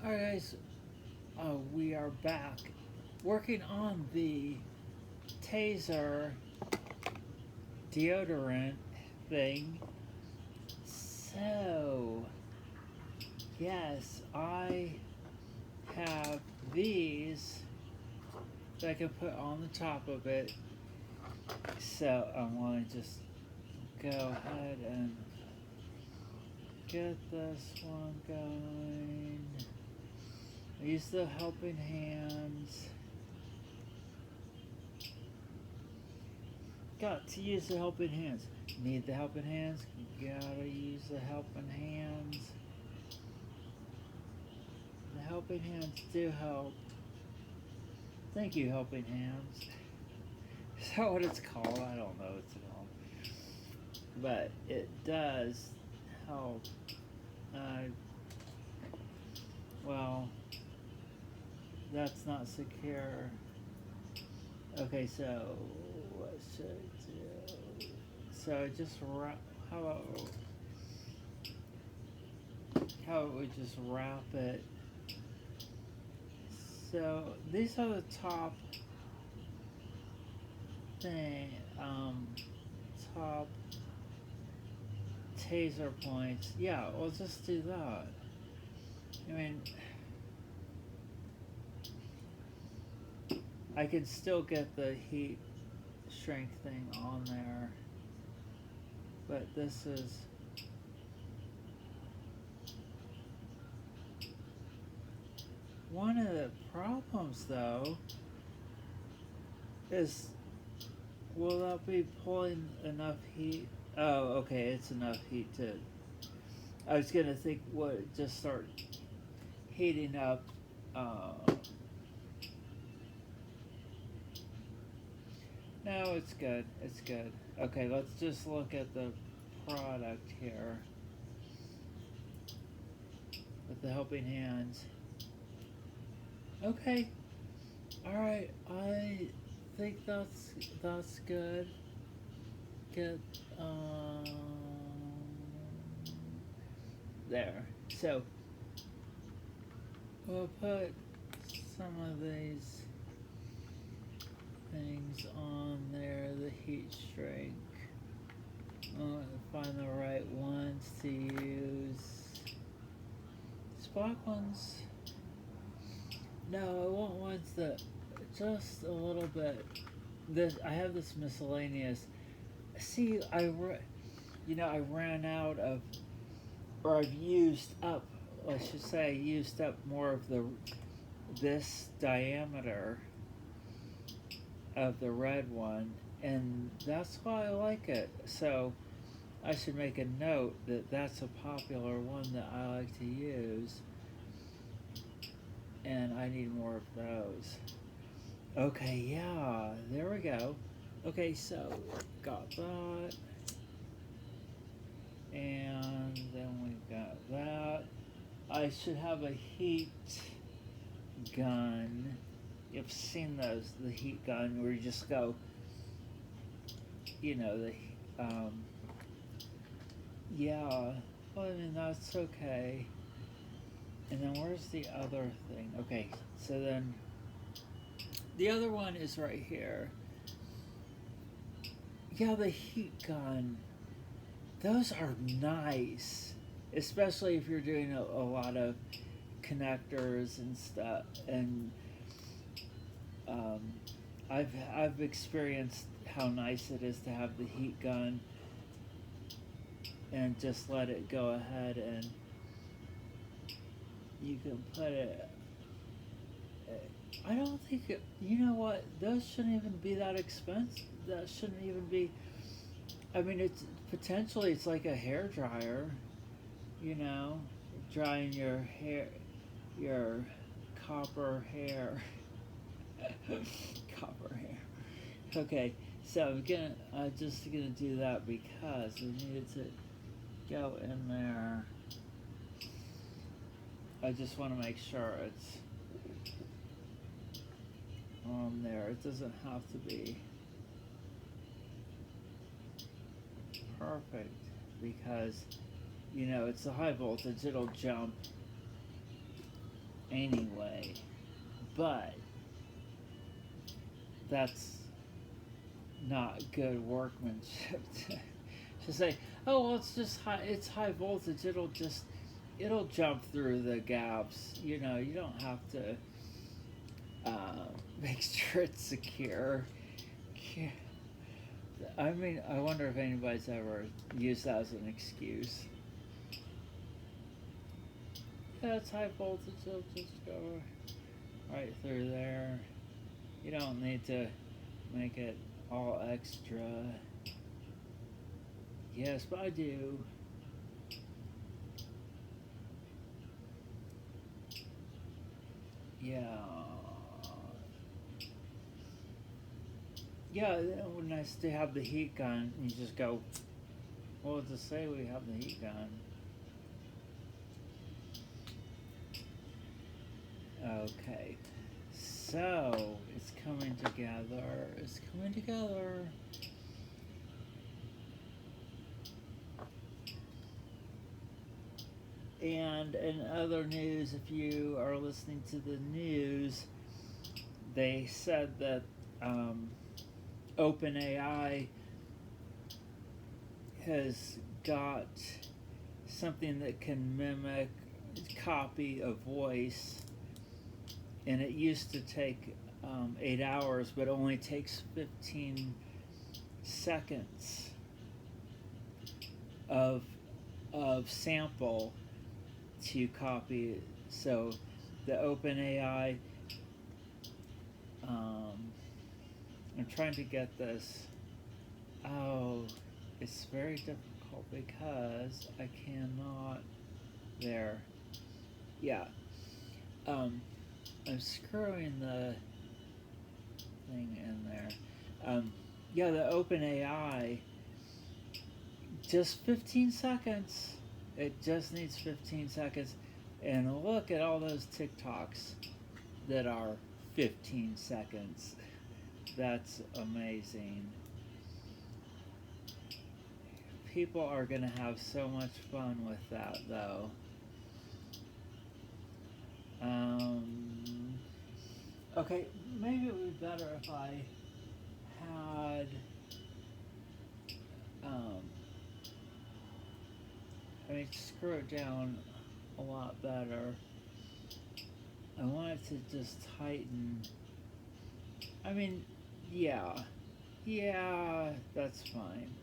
Alright guys, we are back working on the taser deodorant thing. So, yes, I have these that I can put on the top of it. So, I want to just go ahead and get this one going. Use the helping hands. Got to use the helping hands. Need the helping hands? Gotta use the helping hands. The helping hands do help. Thank you, helping hands. Is that what it's called? I don't know what it's called. But it does help. Well, that's not secure. Okay, so what should I do? So just how about we just wrap it? So these are the top thing, top taser points. Yeah, we'll just do that. I mean, I can still get the heat shrink thing on there, but this is one of the problems though is, will that be pulling enough heat? Oh, okay, it's enough heat to, I was gonna think, would it just start heating up? No, it's good, it's good. Okay, let's just look at the product here with the helping hands. Okay, alright, I think that's good. Get, there. So, we'll put some of these things on there, the heat shrink. Find the right ones to use. Spot ones. No, I want ones that just a little bit. I have this miscellaneous. See, I ran out of, or I've used up. I should say, I used up more of this diameter of the red one, and that's why I like it. So I should make a note that that's a popular one that I like to use, and I need more of those. Okay, yeah, there we go. Okay, so got that, and then we've got that. I should have a heat gun. You've seen those, the heat gun, where you just go, um, yeah, well, I mean, that's okay. And then where's the other thing? Okay, so then the other one is right here. Yeah, the heat gun. Those are nice, especially if you're doing a lot of connectors and stuff. And um, I've experienced how nice it is to have the heat gun and just let it go ahead, and you can put it. I don't think you know what, those shouldn't even be that expensive. That shouldn't even be. I mean, it's potentially it's like a hair dryer, you know, drying your hair, your copper hair, copper hair. Okay, so I'm just gonna do that because we needed to go in there. I just want to make sure it's on there. It doesn't have to be perfect because, it's a high voltage. It'll jump. anyway. But that's not good workmanship to say, oh well, it's just high, it's high voltage, it'll jump through the gaps. You know, you don't have to make sure it's secure. Yeah. I mean, I wonder if anybody's ever used that as an excuse. Yeah, it's high voltage, it'll just go right through there. You don't need to make it all extra. Yes, but I do. Yeah. Yeah, it would be nice to have the heat gun. You just go, well, to say we have the heat gun. Okay. So, it's coming together. It's coming together. And in other news, if you are listening to the news, they said that OpenAI has got something that can mimic, copy a voice, and it used to take 8 hours, but only takes 15 seconds of sample to copy it. So the OpenAI, I'm trying to get this. Oh, it's very difficult because I cannot. There. Yeah. I'm screwing the thing in there. Yeah, the OpenAI, just 15 seconds. It just needs 15 seconds. And look at all those TikToks that are 15 seconds. That's amazing. People are going to have so much fun with that, though. Okay, maybe it would be better if I had I mean, screw it down a lot better. I want it to just tighten. I mean, yeah, that's fine.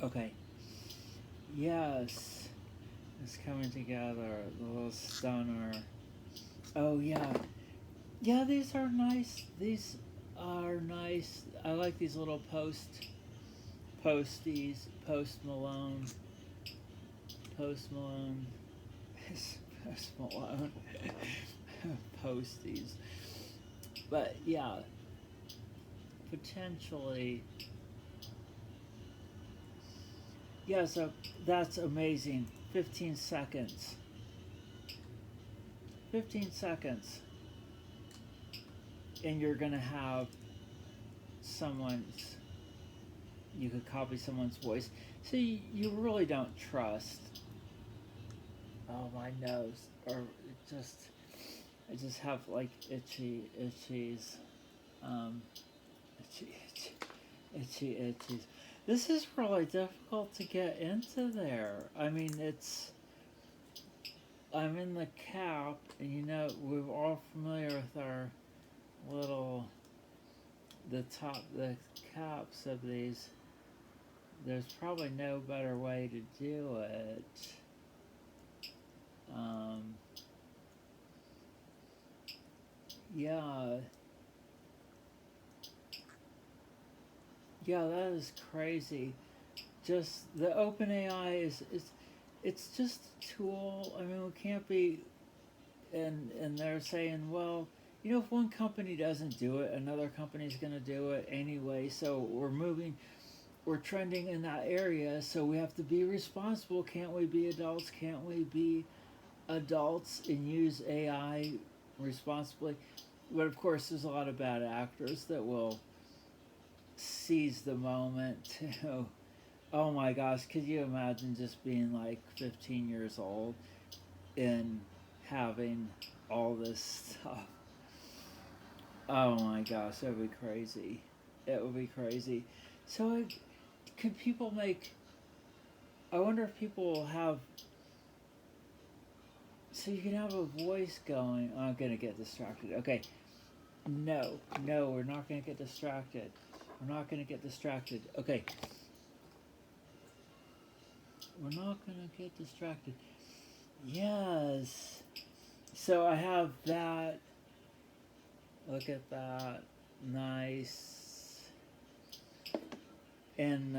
Okay, yes, it's coming together, the little stunner. Oh yeah, yeah, these are nice. These are nice. I like these little posties, Post Malone, Post Malone, Post Malone, posties. But yeah, potentially. Yeah, so that's amazing. 15 seconds. 15 seconds. And you're going to have someone's, you could copy someone's voice. So you really don't trust. Oh, my nose. Or I just have like itchies. Itchies. This is really difficult to get into there. I mean, I'm in the cap, and you know, we're all familiar with our the caps of these. There's probably no better way to do it. Yeah. Yeah, that is crazy. Just the OpenAI it's just a tool. I mean, we can't be, and they're saying, well, you know, if one company doesn't do it, another company's going to do it anyway. So we're trending in that area. So we have to be responsible. Can't we be adults? Can't we be adults and use AI responsibly? But of course, there's a lot of bad actors that will seize the moment to Oh my gosh, could you imagine just being like 15 years old and having all this stuff? Oh my gosh, it would be crazy. It would be crazy. So, could people make. I wonder if people will have. So, you can have a voice going. I'm gonna get distracted. Okay. No, no, we're not gonna get distracted. We're not gonna get distracted. Okay. We're not gonna get distracted. Yes. So, I have that. Look at that. Nice. And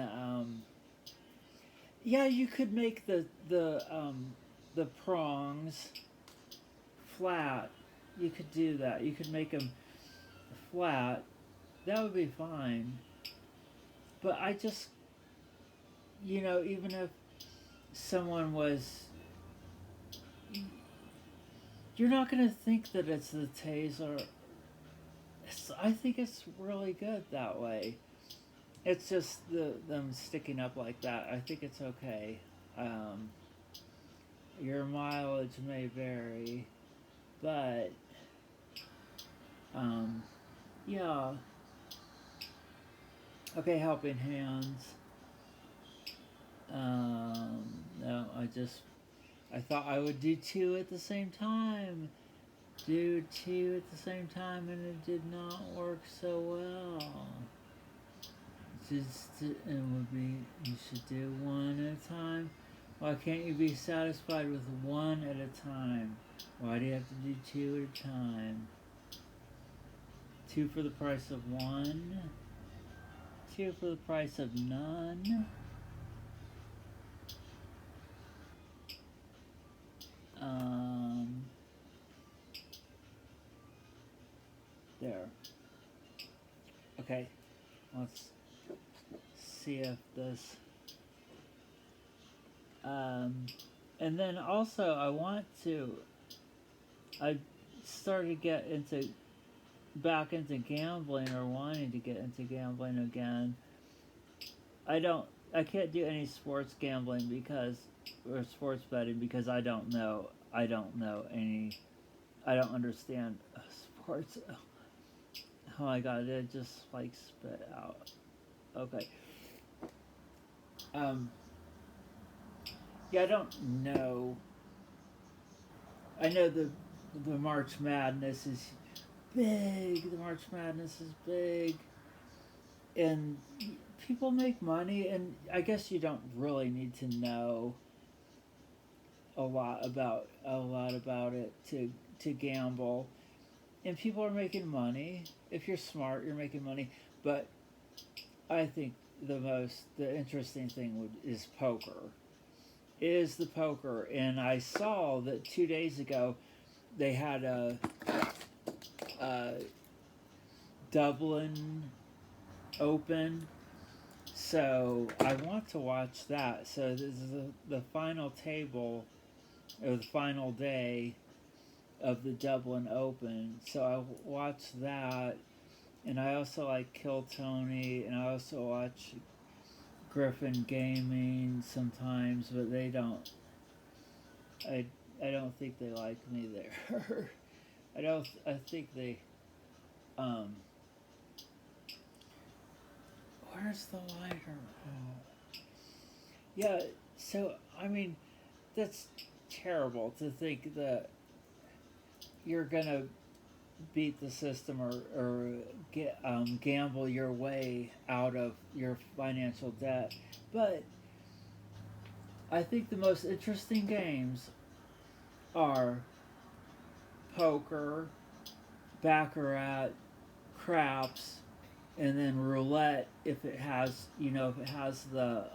yeah, you could make the prongs flat. You could do that. You could make them flat. That would be fine. But I just, even if someone was, you're not gonna think that it's the taser. I think it's really good that way. It's just them sticking up like that. I think it's okay. Um, your mileage may vary, but um, yeah. Okay, helping hands. No, I thought I would do two at the same time. Do two at the same time, and it did not work so well. It would be, you should do one at a time. Why can't you be satisfied with one at a time? Why do you have to do two at a time? Two for the price of one. Two for the price of none. Um, there. Okay, let's see if this. And then also I started to get back into gambling, or wanting to get into gambling again. I can't do any sports gambling or sports betting, because I don't know any, I don't understand sports. Oh my god, it just like spit out. Okay. Um, yeah, I don't know. I know the March Madness is big. The March Madness is big, and people make money. And I guess you don't really need to know a lot about it to gamble. And people are making money. If you're smart, you're making money. But I think the interesting thing is poker. Is the poker, and I saw that 2 days ago they had a Dublin Open, so I want to watch that. So this is the final table, or the final day of the Dublin Open. So I watched that, and I also like Kill Tony, and I also watch Griffin Gaming sometimes, but they don't. I don't think they like me there. I think they. Um. Where's the lighter? Oh. Yeah. So I mean, that's terrible to think that you're gonna beat the system, or gamble your way out of your financial debt. But I think the most interesting games are poker, baccarat, craps, and then roulette, if it has, the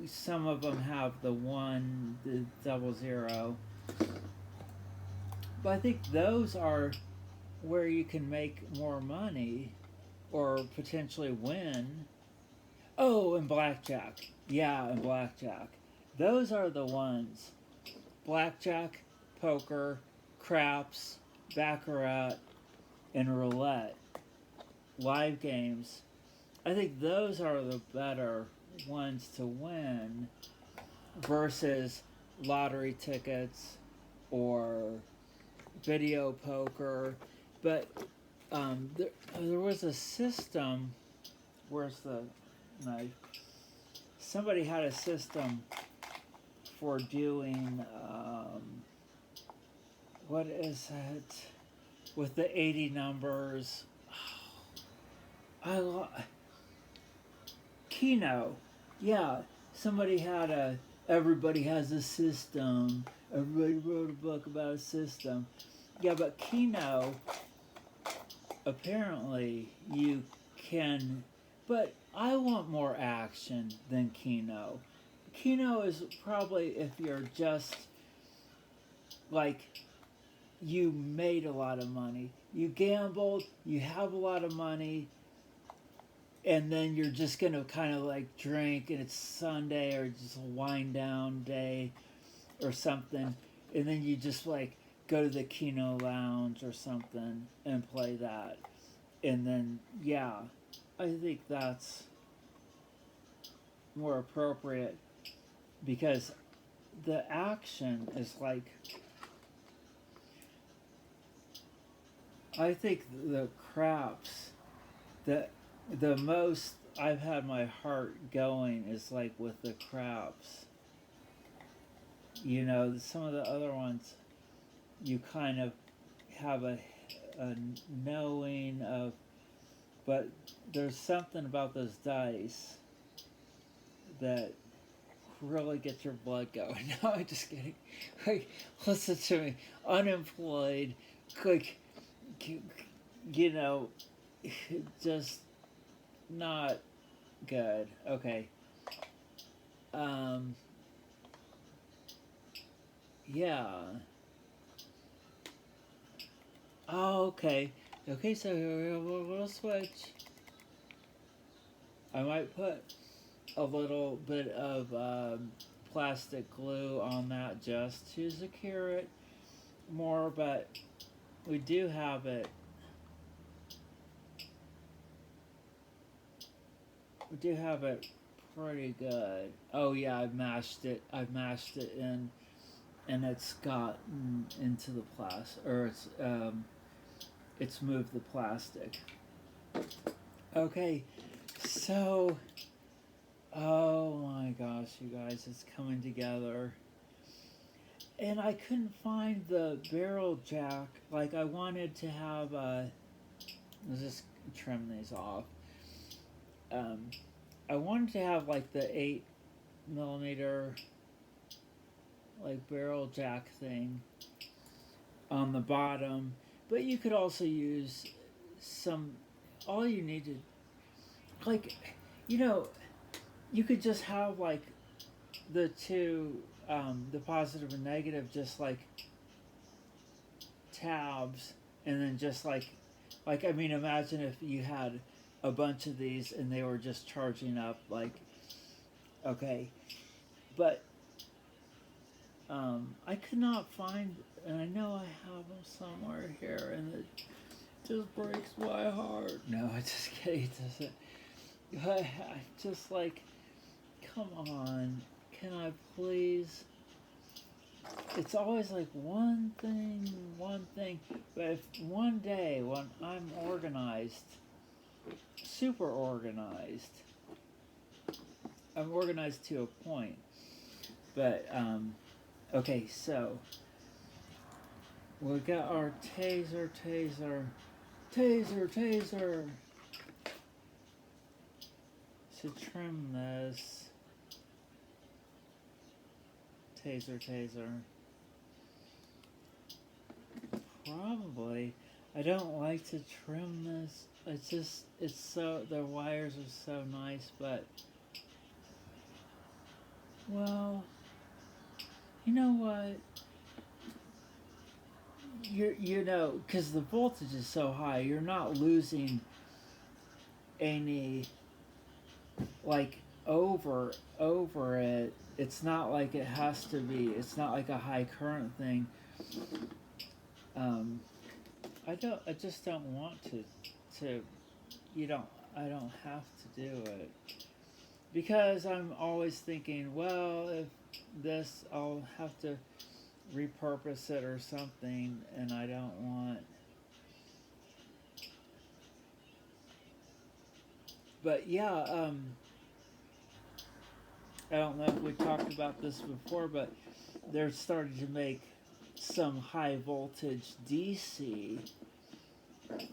some of them have the 00. But I think those are where you can make more money, or potentially win. Oh, and blackjack. Yeah, and blackjack. Those are the ones. Blackjack, poker, craps, baccarat, and roulette. Live games. I think those are the better ones to win versus lottery tickets or video poker. But there was a system. Where's the knife? Somebody had a system for doing what is it with the 80 numbers? Keno. Yeah, somebody had a. Everybody has a system. Everybody wrote a book about a system. Yeah, but Keno, apparently you can, but I want more action than Keno. Keno is probably if you're just like you made a lot of money, you gambled, you have a lot of money, and then you're just gonna kind of like drink, and it's Sunday or just a wind down day or something, and then you just like go to the Keno Lounge or something and play that, and then yeah, I think that's more appropriate because the action is like, I think the craps, the most I've had my heart going is like with the craps. You know, some of the other ones, you kind of have a knowing of, but there's something about those dice that really get your blood going. No, I'm just kidding. Like, listen to me. Unemployed, like, you know, just not good. Okay. Yeah. Oh, okay. Okay, so we'll switch. I might put a little bit of plastic glue on that just to secure it more, but we do have it. We do have it pretty good. Oh yeah, I've mashed it in, and it's gotten into the plastic, or it's moved the plastic. Okay, so, oh my gosh, you guys, it's coming together. And I couldn't find the barrel jack. Like, I wanted to have let's just trim these off. I wanted to have like the 8mm like barrel jack thing on the bottom, but you could also use some. All you needed, like, you know, you could just have like the two, the positive and negative, just like tabs, and then just like I mean, imagine if you had a bunch of these and they were just charging up, like, okay, but I could not find, and I know I have them somewhere here, and it just breaks my heart. No, I just kidding. It doesn't. I just like, come on, can I please? It's always like one thing, but if one day when I'm organized, super organized, I'm organized to a point, but okay, so we got our taser. To trim this. Taser. Probably. I don't like to trim this. It's so, the wires are so nice, but, well, you know what? You know, because the voltage is so high, you're not losing any, like, over it. It's not like it has to be. It's not like a high current thing. I just don't want to. I don't have to do it. Because I'm always thinking, well, if this, I'll have to repurpose it or something, and I don't want. But yeah, I don't know if we talked about this before, but they're starting to make some high voltage DC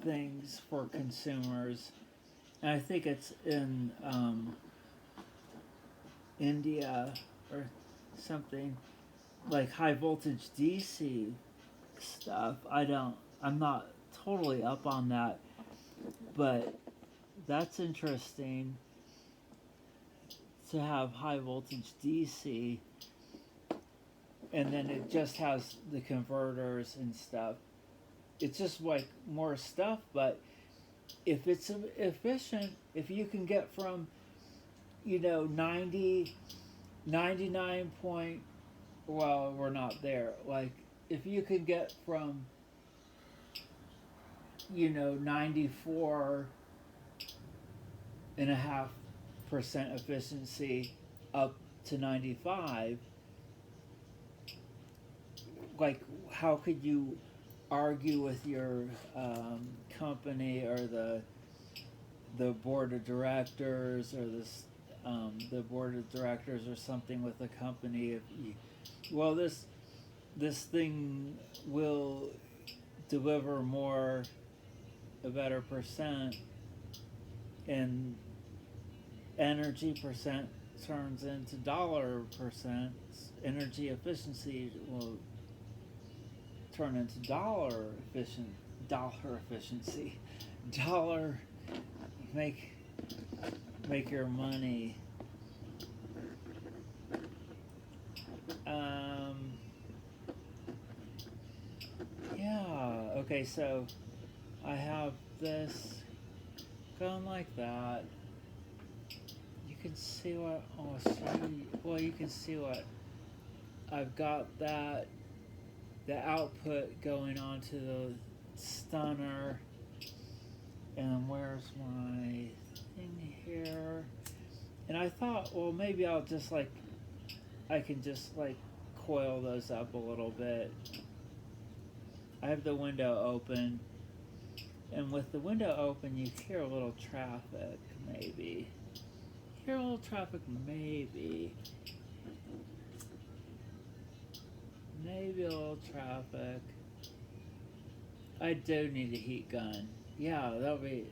things for consumers. And I think it's in India or something, like high voltage DC stuff. I'm not totally up on that, but that's interesting to have high voltage DC, and then it just has the converters and stuff. It's just like more stuff, but if it's efficient, if you can get from 99 point, well, we're not there, like if you can get from 94.5% efficiency up to 95, like how could you argue with your company or the board of directors or the board of directors or something with the company, if you, well, this thing will deliver a better percent, and energy percent turns into dollar percent. Energy efficiency will turn into dollar efficiency. Dollar make your money. Yeah, okay, so I have this going like that. You can see what, you can see what I've got, that the output going onto the stunner, and where's my thing here? And I thought, well, maybe I can just coil those up a little bit. I have the window open, and with the window open you hear a little traffic, maybe. Maybe a little traffic. I do need a heat gun. Yeah, that'll be.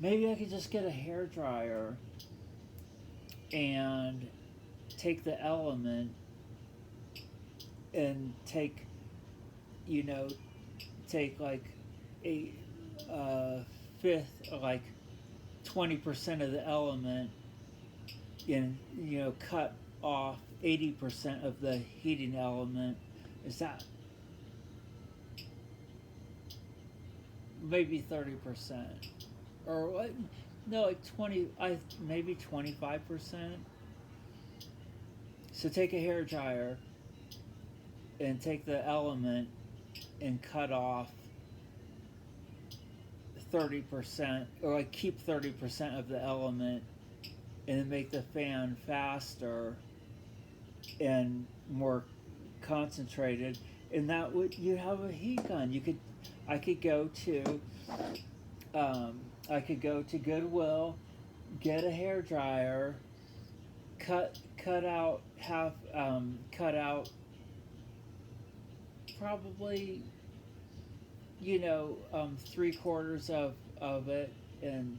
Maybe I could just get a hairdryer and take the element and take like a fifth, like 20% of the element, and cut off 80% of the heating element. Is that maybe 30%, or what? No, like 20. Maybe 25%. So take a hairdryer and take the element and cut off 30%, or like keep 30% of the element, and then make the fan faster and more concentrated, and that would, you have a heat gun. I could go to Goodwill, get a hairdryer, cut out probably 3/4 of it, and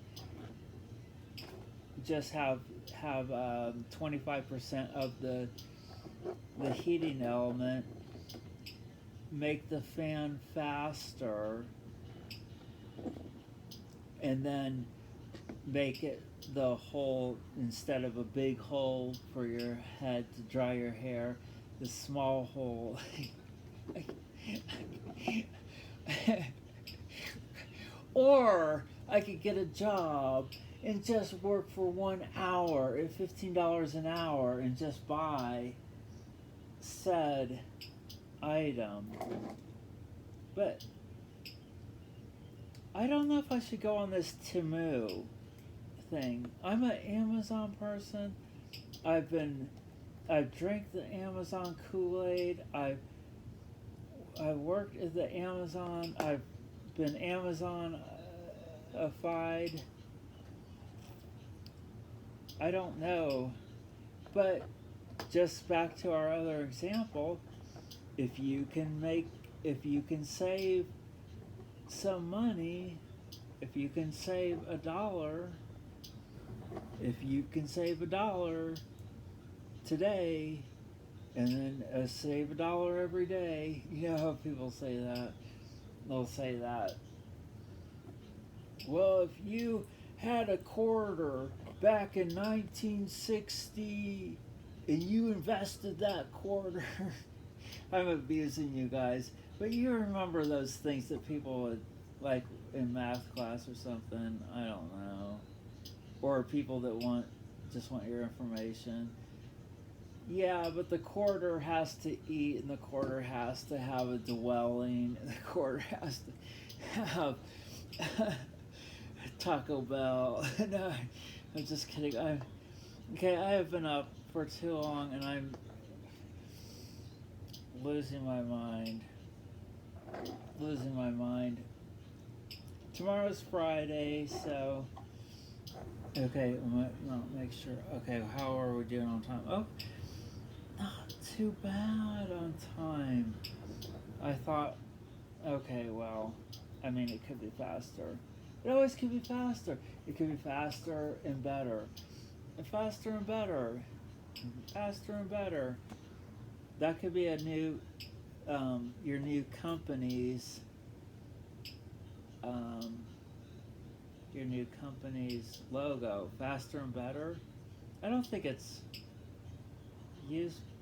just have 25% of the heating element, make the fan faster, and then make it the hole, instead of a big hole for your head to dry your hair, the small hole. Or I could get a job and just work for 1 hour at $15 an hour and just buy said item. But I don't know if I should go on this Temu. thing. I'm an Amazon person. I've drank the Amazon Kool-Aid. I've worked at the Amazon. I've been Amazon-ified. I don't know, but just back to our other example, if you can save some money, if you can save $1, if you can save $1 today, and then save $1 every day. You know how people say that? They'll say that. Well, if you had a quarter back in 1960 and you invested that quarter, I'm abusing you guys, but you remember those things that people would, like in math class or something, I don't know, or people that just want your information. Yeah, but the quarter has to eat, and the quarter has to have a dwelling, and the quarter has to have Taco Bell. No, I'm just kidding. Okay, I have been up for too long, and I'm losing my mind. Losing my mind. Tomorrow's Friday, so okay, make sure. Okay, how are we doing on time? Oh, not too bad on time. I thought, okay, well, I mean, it could be faster. It always could be faster. It could be faster and better. And faster and better. Faster and better. That could be a new, your new company's, logo. Faster and better. I don't think it's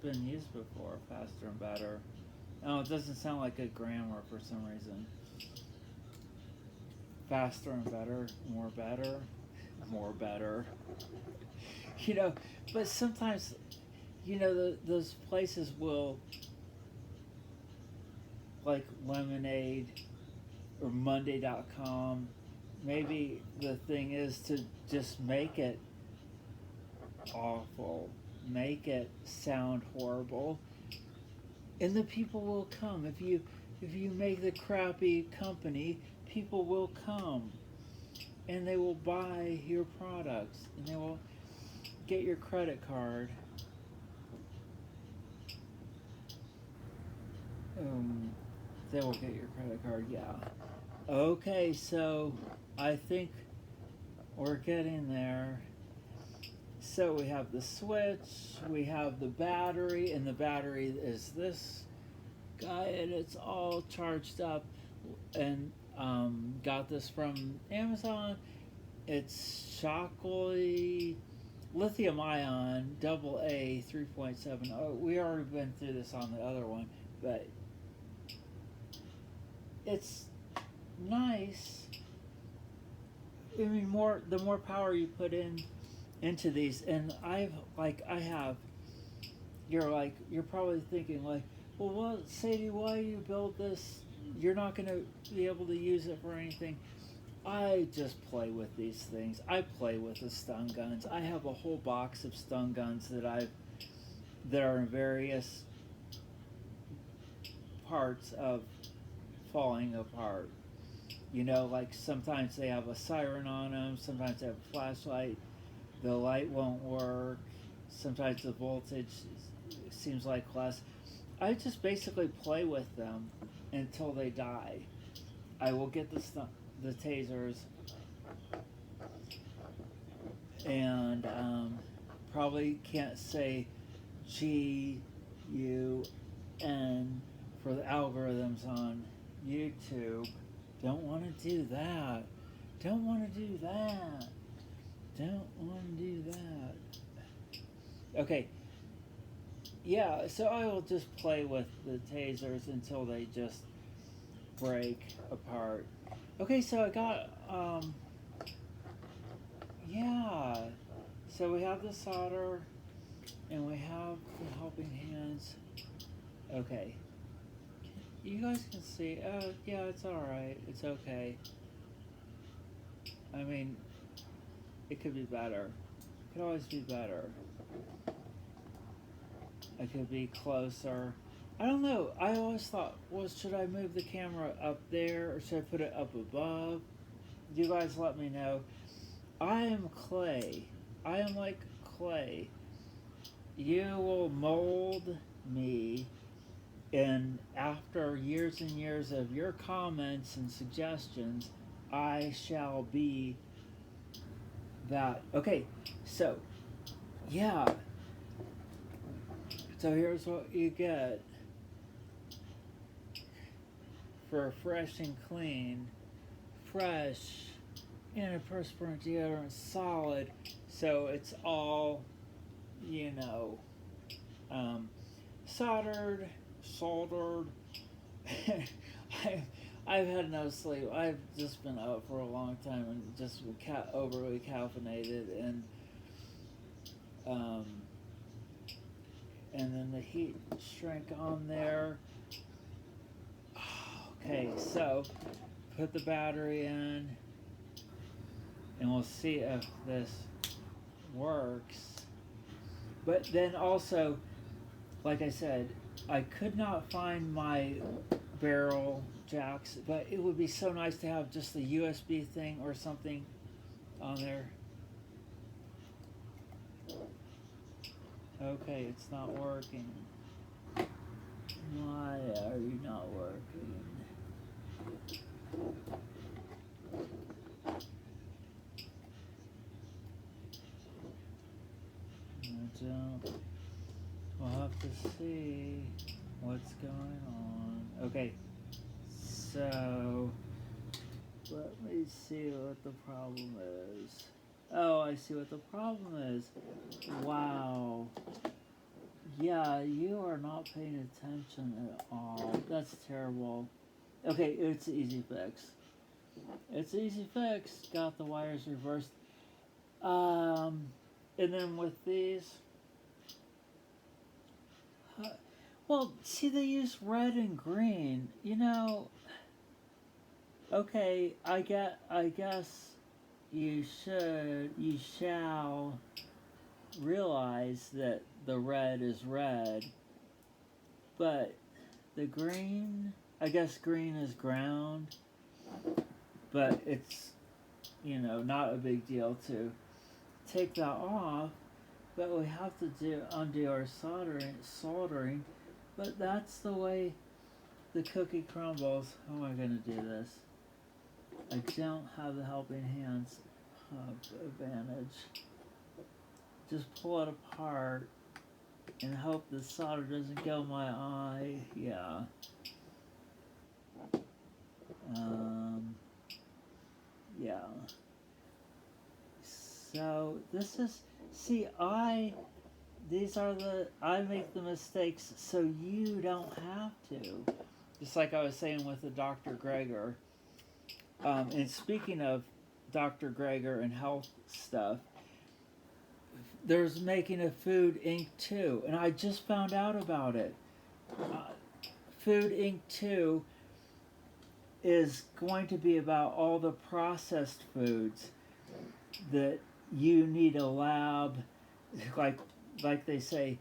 been used before. Faster and better. Oh, it doesn't sound like good grammar for some reason. Faster and better, more better, more better. You know, but sometimes, you know, those places will, like Lemonade or Monday.com, maybe the thing is to just make it awful, make it sound horrible, and the people will come. If you make the crappy company, people will come and they will buy your products and they will get your credit card. They will get your credit card, yeah. Okay, so I think we're getting there. So we have the switch, we have the battery, and the battery is this guy, and it's all charged up, and got this from Amazon. It's Shockley lithium ion AA 3.7. Oh, we already been through this on the other one, but it's nice. I mean, the more power you put into these, and you're probably thinking like, well, what, Sadie, why do you build this? You're not going to be able to use it for anything. I just play with these things. I play with the stun guns. I have a whole box of stun guns that are in various parts of falling apart. You know, like sometimes they have a siren on them, sometimes they have a flashlight, the light won't work, sometimes the voltage seems like less. I just basically play with them until they die. I will get the tasers and probably can't say G-U-N for the algorithms on YouTube. Don't want to do that. Don't want to do that. Don't want to do that. Okay. Yeah, so I will just play with the tasers until they just break apart. Okay, so I got, yeah. So we have the solder, and we have the helping hands. Okay. You guys can see, yeah, it's alright. It's okay. I mean, It could be better. It could always be better. I could be closer. I don't know. I always thought, well, should I move the camera up there or should I put it up above? You guys let me know. I am clay. I am like clay. You will mold me, and after years and years of your comments and suggestions, I shall be that. Okay, so, yeah. So here's what you get for fresh and clean. Fresh antiperspirant deodorant, solid. So it's all, you know, soldered. I've had no sleep. I've just been up for a long time and just overly caffeinated, um, and then the heat shrink on there. Okay, so put the battery in, and we'll see if this works. But then also, like I said, I could not find my barrel jacks, but it would be so nice to have just the USB thing or something on there. Okay, it's not working. Why are you not working? I don't. We'll have to see what's going on. Okay, so let me see what the problem is. Oh, I see what the problem is. Wow. Yeah, you are not paying attention at all. That's terrible. Okay, it's an easy fix. It's an easy fix. Got the wires reversed. And then with these, well, see, they use red and green. You know, okay, I guess you shall realize that the red is red, but the green, I guess green is ground, but it's, you know, not a big deal to take that off, but we have to undo our soldering, but that's the way the cookie crumbles. How am I going to do this? I don't have the helping hands advantage. Just pull it apart and hope the solder doesn't go in my eye. Yeah. Yeah. So this is, see, I make the mistakes so you don't have to. Just like I was saying with the Dr. Greger. And speaking of Dr. Greger and health stuff, there's making a food Inc. 2, and I just found out about it. Food Inc. 2 is going to be about all the processed foods that you need a lab, like they say,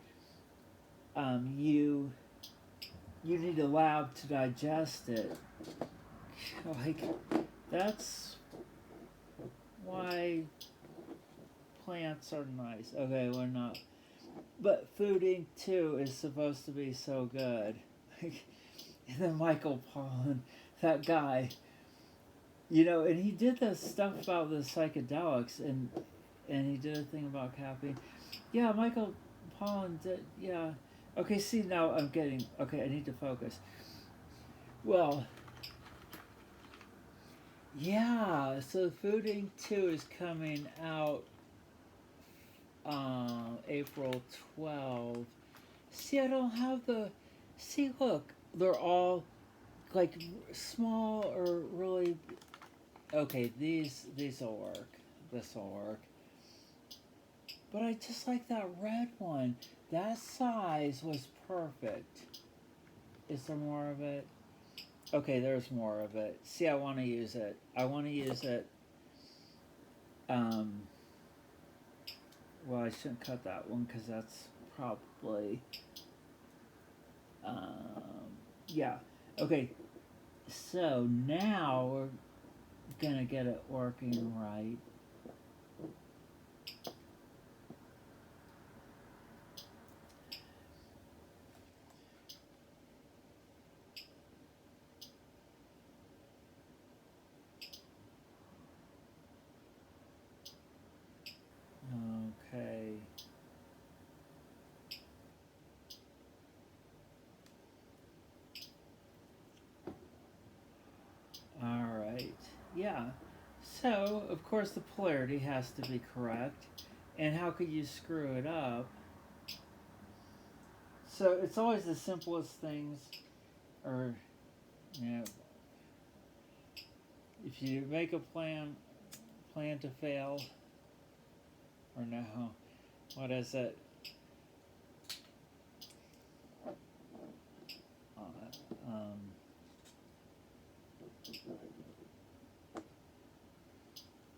you need a lab to digest it. Like, that's why plants are nice. Okay, we're not. But Food Inc. 2 is supposed to be so good. And then Michael Pollan, that guy, you know, and he did this stuff about the psychedelics, and he did a thing about caffeine. Yeah, Michael Pollan did, yeah. Okay, see, now I'm getting, okay, I need to focus. Well, yeah, so Food Inc. 2 is coming out April 12th. See, I don't have the, see, look, they're all like small or really, okay, these will work. This will work. But I just like that red one. That size was perfect. Is there more of it? Okay, there's more of it. See, I want to use it. I want to use it. well, I shouldn't cut that one because that's probably, yeah. Okay, so now we're gonna get it working right. Okay. Alright. Yeah. So, of course, the polarity has to be correct. And how could you screw it up? So, it's always the simplest things, or, you know, if you make a plan to fail, or no, what is it? Um,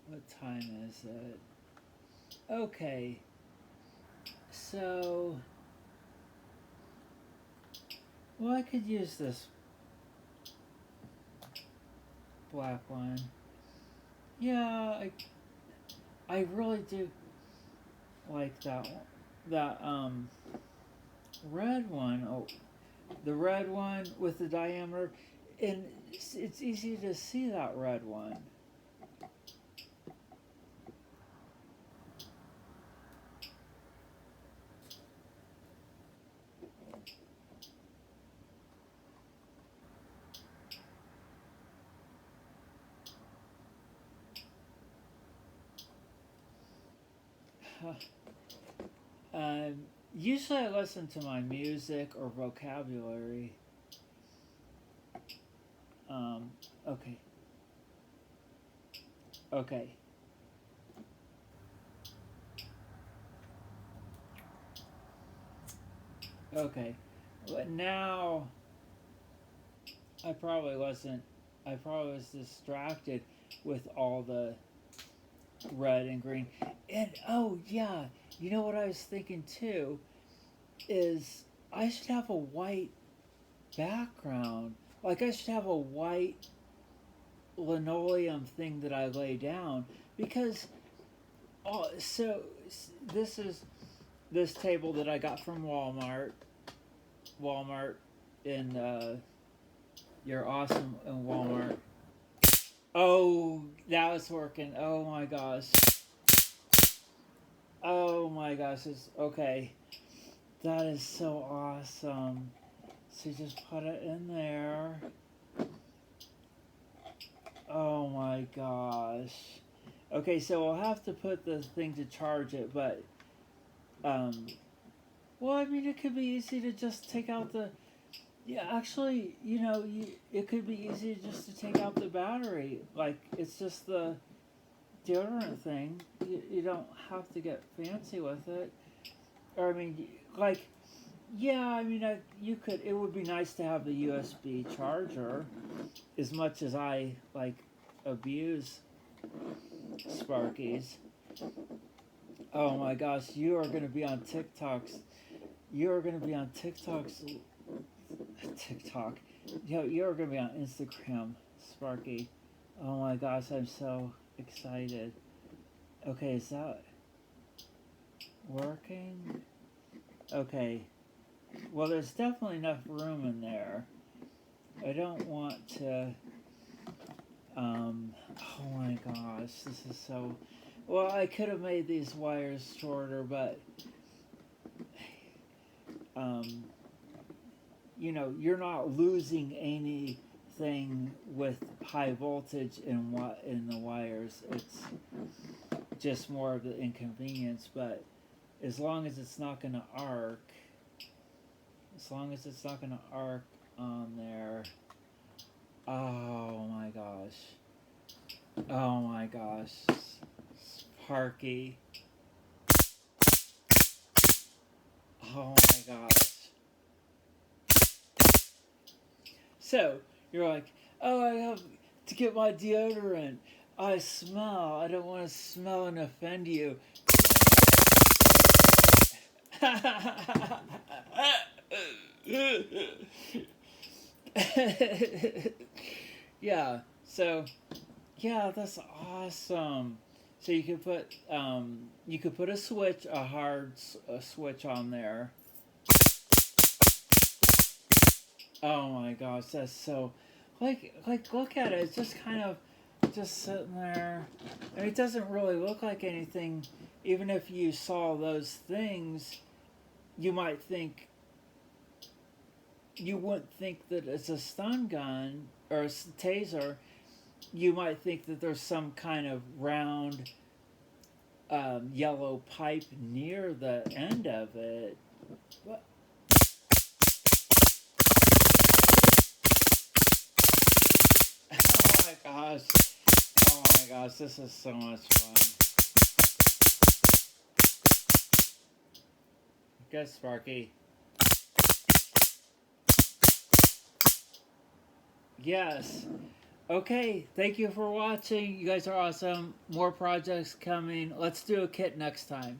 what time is it? Okay, so, well, I could use this black one. Yeah, I really do like that one. That red one. Oh, the red one with the diameter, and it's easy to see that red one. Usually I listen to my music or vocabulary. Okay. Okay. Okay. But now, I probably wasn't, I probably was distracted with all the red and green. And, oh, yeah, you know what I was thinking too? Is I should have a white background. Like, I should have a white linoleum thing that I lay down. Because, oh, so this is this table that I got from Walmart. Walmart in you're awesome in Walmart. Oh, that was working. Oh my gosh. Oh my gosh. It's okay. That is so awesome. So just put it in there. Oh my gosh. Okay, so we'll have to put the thing to charge it, but well, I mean, it could be easy to just take out the. Yeah, actually, it could be easy just to take out the battery. Like, it's just the deodorant thing. You don't have to get fancy with it. Or, I mean, like, yeah, I mean, you could. It would be nice to have the USB charger. As much as I, like, abuse Sparkies. Oh my gosh, you are going to be on TikToks. You are going to be on TikToks. TikTok. You're going to be on Instagram, Sparky. Oh my gosh, I'm so excited. Okay, is that working? Okay. Well, there's definitely enough room in there. I don't want to. Oh my gosh, this is so. Well, I could have made these wires shorter, but. You're not losing anything with high voltage in the wires. It's just more of the inconvenience, but as long as it's not going to arc, on there. Oh my gosh. Oh my gosh. Sparky. Oh my gosh. So, you're like, oh, I have to get my deodorant. I smell. I don't want to smell and offend you. Yeah, so yeah, that's awesome. So you could put a switch, a switch on there. Oh my gosh, that's so like look at it. It's just kind of just sitting there. I mean, it doesn't really look like anything. Even if you saw those things, you might think you wouldn't think that it's a stun gun or a taser. You might think that there's some kind of round yellow pipe near the end of it. But, oh my gosh. Oh my gosh, this is so much fun. Good, Sparky. Yes. Okay, thank you for watching. You guys are awesome. More projects coming. Let's do a kit next time.